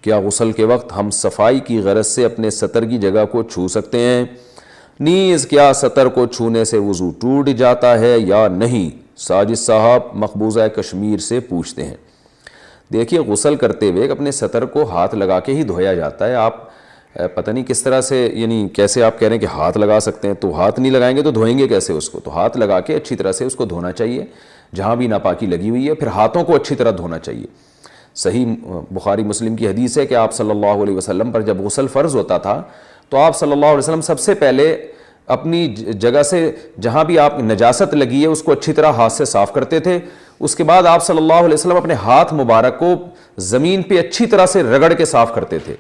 کیا غسل کے وقت ہم صفائی کی غرض سے اپنے سطر کی جگہ کو چھو سکتے ہیں؟ نیز کیا سطر کو چھونے سے وضو ٹوٹ جاتا ہے یا نہیں؟ ساجد صاحب مقبوضہ کشمیر سے پوچھتے ہیں۔ دیکھیے، غسل کرتے ہوئے اپنے سطر کو ہاتھ لگا کے ہی دھویا جاتا ہے۔ آپ پتہ نہیں کس طرح سے، یعنی کیسے آپ کہہ رہے ہیں کہ ہاتھ لگا سکتے ہیں، تو ہاتھ نہیں لگائیں گے تو دھوئیں گے کیسے اس کو؟ تو ہاتھ لگا کے اچھی طرح سے اس کو دھونا چاہیے، جہاں بھی ناپاکی لگی ہوئی ہے، پھر ہاتھوں کو اچھی طرح دھونا چاہیے۔ صحیح بخاری مسلم کی حدیث ہے کہ آپ صلی اللہ علیہ وسلم پر جب غسل فرض ہوتا تھا تو آپ صلی اللہ علیہ وسلم سب سے پہلے اپنی جگہ سے جہاں بھی آپ نجاست لگی ہے اس کو اچھی طرح ہاتھ سے صاف کرتے تھے۔ اس کے بعد آپ صلی اللہ علیہ وسلم اپنے ہاتھ مبارک کو زمین پہ اچھی طرح سے رگڑ کے صاف کرتے تھے۔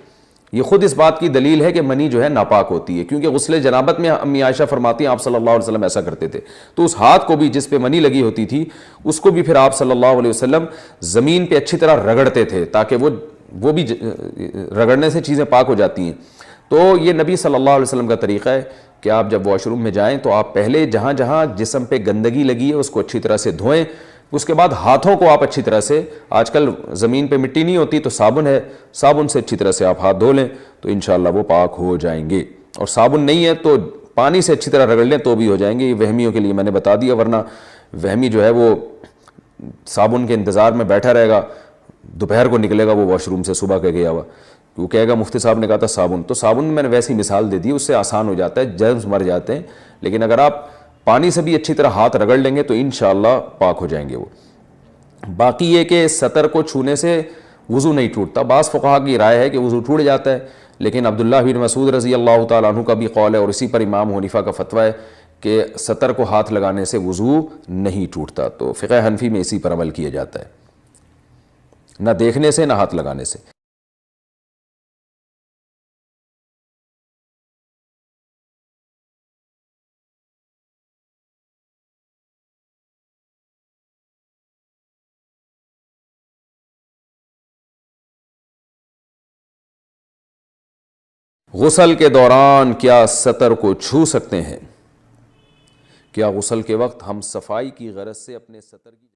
یہ خود اس بات کی دلیل ہے کہ منی جو ہے ناپاک ہوتی ہے، کیونکہ غسل جنابت میں امی عائشہ فرماتی ہیں آپ صلی اللہ علیہ وسلم ایسا کرتے تھے۔ تو اس ہاتھ کو بھی جس پہ منی لگی ہوتی تھی اس کو بھی پھر آپ صلی اللہ علیہ وسلم زمین پہ اچھی طرح رگڑتے تھے، تاکہ وہ بھی رگڑنے سے چیزیں پاک ہو جاتی ہیں۔ تو یہ نبی صلی اللہ علیہ وسلم کا طریقہ ہے کہ آپ جب واش روم میں جائیں تو آپ پہلے جہاں جہاں جسم پہ گندگی لگی ہے اس کو اچھی طرح سے دھوئیں، اس کے بعد ہاتھوں کو آپ اچھی طرح سے، آج کل زمین پہ مٹی نہیں ہوتی تو صابن ہے، صابن سے اچھی طرح سے آپ ہاتھ دھو لیں تو انشاءاللہ وہ پاک ہو جائیں گے۔ اور صابن نہیں ہے تو پانی سے اچھی طرح رگڑ لیں تو بھی ہو جائیں گے۔ یہ وہمیوں کے لیے میں نے بتا دیا، ورنہ وہمی جو ہے وہ صابن کے انتظار میں بیٹھا رہے گا، دوپہر کو نکلے گا وہ واش روم سے صبح کے گیا ہوا، وہ کہے گا مفتی صاحب نے کہا تھا صابن، تو صابن میں نے ویسی مثال دے دی، اس سے آسان ہو جاتا ہے، جرمز مر جاتے ہیں۔ لیکن اگر آپ پانی سے بھی اچھی طرح ہاتھ رگڑ لیں گے تو انشاءاللہ پاک ہو جائیں گے وہ۔ باقی یہ کہ سطر کو چھونے سے وضو نہیں ٹوٹتا، بعض فقہا کی رائے ہے کہ وضو ٹوٹ جاتا ہے، لیکن عبداللہ بن مسعود رضی اللہ تعالیٰ عنہ کا بھی قول ہے اور اسی پر امام حنیفہ کا فتویٰ ہے کہ سطر کو ہاتھ لگانے سے وضو نہیں ٹوٹتا۔ تو فقہ حنفی میں اسی پر عمل کیا جاتا ہے، نہ دیکھنے سے نہ ہاتھ لگانے سے۔ غسل کے دوران کیا سطر کو چھو سکتے ہیں؟ کیا غسل کے وقت ہم صفائی کی غرض سے اپنے سطر کی